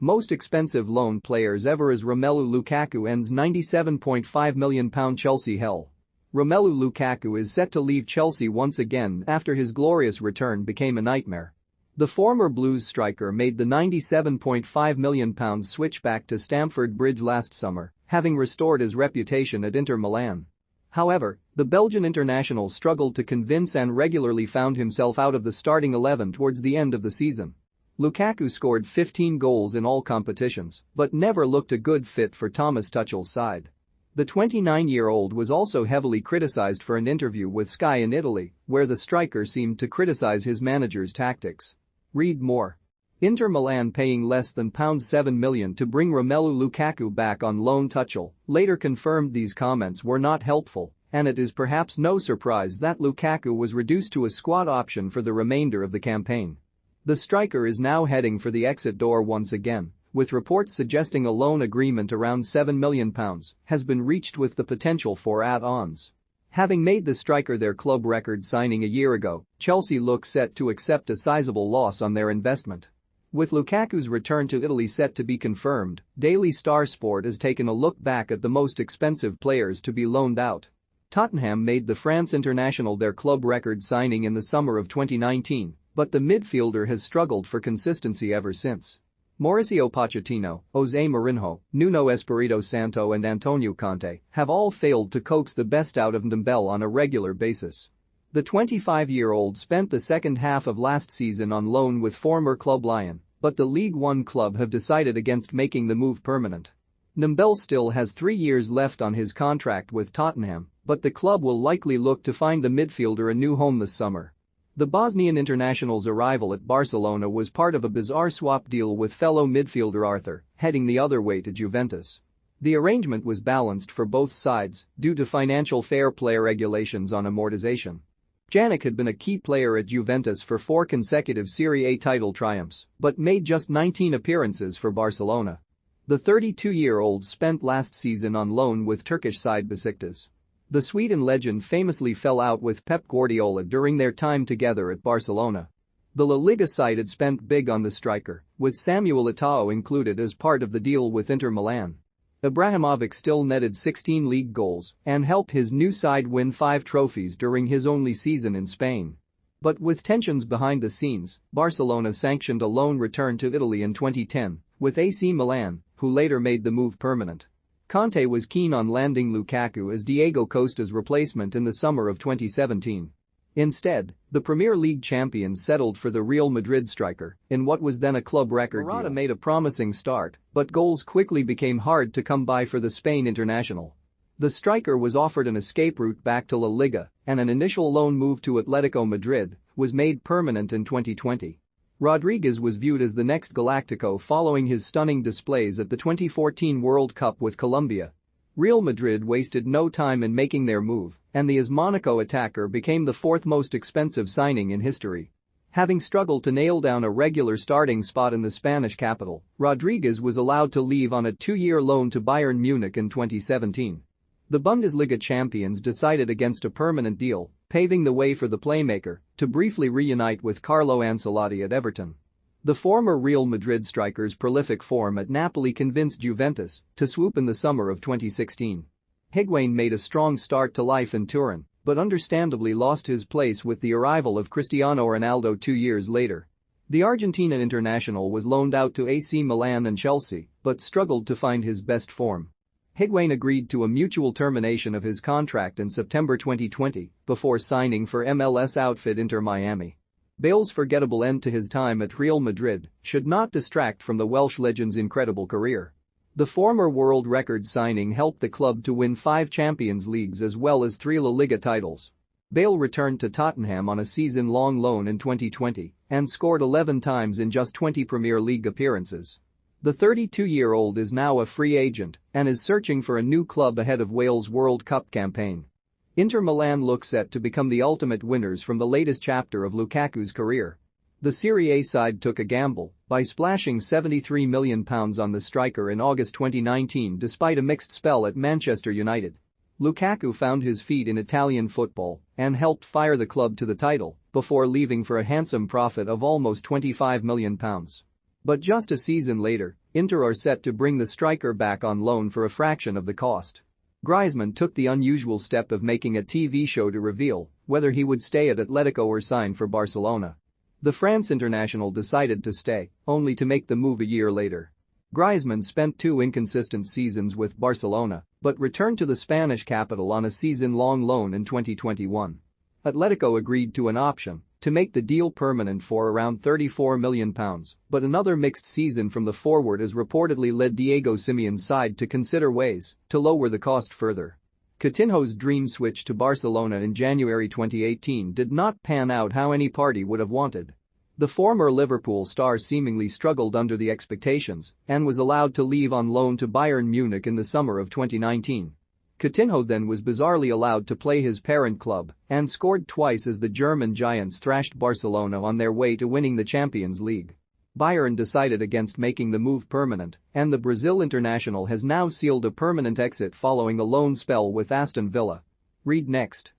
Most expensive loan players ever as Romelu Lukaku ends £97.5 million Chelsea hell. Romelu Lukaku is set to leave Chelsea once again after his glorious return became a nightmare. The former Blues striker made the £97.5 million switch back to Stamford Bridge last summer, having restored his reputation at Inter Milan. However, the Belgian international struggled to convince and regularly found himself out of the starting 11 towards the end of the season. Lukaku scored 15 goals in all competitions, but never looked a good fit for Thomas Tuchel's side. The 29-year-old was also heavily criticized for an interview with Sky in Italy, where the striker seemed to criticize his manager's tactics. Read more. Inter Milan paying less than £7 million to bring Romelu Lukaku back on loan. Tuchel later confirmed these comments were not helpful, and it is perhaps no surprise that Lukaku was reduced to a squad option for the remainder of the campaign. The striker is now heading for the exit door once again, with reports suggesting a loan agreement around £7 million has been reached with the potential for add-ons. Having made the striker their club record signing a year ago, Chelsea look set to accept a sizable loss on their investment. With Lukaku's return to Italy set to be confirmed, Daily Star Sport has taken a look back at the most expensive players to be loaned out. Tottenham made the France international their club record signing in the summer of 2019, but the midfielder has struggled for consistency ever since. Mauricio Pochettino, Jose Mourinho, Nuno Espirito Santo and Antonio Conte have all failed to coax the best out of Ndombele on a regular basis. The 25-year-old spent the second half of last season on loan with former club Lyon, but the League One club have decided against making the move permanent. Ndombele still has 3 years left on his contract with Tottenham, but the club will likely look to find the midfielder a new home this summer. The Bosnian international's arrival at Barcelona was part of a bizarre swap deal with fellow midfielder Arthur, heading the other way to Juventus. The arrangement was balanced for both sides due to financial fair play regulations on amortization. Pjanic had been a key player at Juventus for 4 consecutive Serie A title triumphs, but made just 19 appearances for Barcelona. The 32-year-old spent last season on loan with Turkish side Besiktas. The Sweden legend famously fell out with Pep Guardiola during their time together at Barcelona. The La Liga side had spent big on the striker, with Samuel Eto'o included as part of the deal with Inter Milan. Ibrahimovic still netted 16 league goals and helped his new side win 5 trophies during his only season in Spain. But with tensions behind the scenes, Barcelona sanctioned a loan return to Italy in 2010, with AC Milan, who later made the move permanent. Conte was keen on landing Lukaku as Diego Costa's replacement in the summer of 2017. Instead, the Premier League champions settled for the Real Madrid striker in what was then a club record deal. Morata made a promising start, but goals quickly became hard to come by for the Spain international. The striker was offered an escape route back to La Liga, and an initial loan move to Atletico Madrid was made permanent in 2020. Rodriguez was viewed as the next Galactico following his stunning displays at the 2014 World Cup with Colombia. Real Madrid wasted no time in making their move, and the AS Monaco attacker became the 4th most expensive signing in history. Having struggled to nail down a regular starting spot in the Spanish capital, Rodriguez was allowed to leave on a 2-year loan to Bayern Munich in 2017. The Bundesliga champions decided against a permanent deal, paving the way for the playmaker to briefly reunite with Carlo Ancelotti at Everton. The former Real Madrid striker's prolific form at Napoli convinced Juventus to swoop in the summer of 2016. Higuain made a strong start to life in Turin, but understandably lost his place with the arrival of Cristiano Ronaldo 2 years later. The Argentina international was loaned out to AC Milan and Chelsea, but struggled to find his best form. Higuain agreed to a mutual termination of his contract in September 2020 before signing for MLS outfit Inter Miami. Bale's forgettable end to his time at Real Madrid should not distract from the Welsh legend's incredible career. The former world record signing helped the club to win 5 Champions Leagues as well as 3 La Liga titles. Bale returned to Tottenham on a season-long loan in 2020 and scored 11 times in just 20 Premier League appearances. The 32-year-old is now a free agent and is searching for a new club ahead of Wales' World Cup campaign. Inter Milan look set to become the ultimate winners from the latest chapter of Lukaku's career. The Serie A side took a gamble by splashing £73 million on the striker in August 2019 despite a mixed spell at Manchester United. Lukaku found his feet in Italian football and helped fire the club to the title before leaving for a handsome profit of almost £25 million. But just a season later, Inter are set to bring the striker back on loan for a fraction of the cost. Griezmann took the unusual step of making a TV show to reveal whether he would stay at Atletico or sign for Barcelona. The France international decided to stay, only to make the move a year later. Griezmann spent 2 inconsistent seasons with Barcelona, but returned to the Spanish capital on a season-long loan in 2021. Atletico agreed to an option to make the deal permanent for around £34 million, but another mixed season from the forward has reportedly led Diego Simeone's side to consider ways to lower the cost further. Coutinho's dream switch to Barcelona in January 2018 did not pan out how any party would have wanted. The former Liverpool star seemingly struggled under the expectations and was allowed to leave on loan to Bayern Munich in the summer of 2019. Coutinho then was bizarrely allowed to play his parent club and scored twice as the German giants thrashed Barcelona on their way to winning the Champions League. Bayern decided against making the move permanent, and the Brazil international has now sealed a permanent exit following a loan spell with Aston Villa. Read next.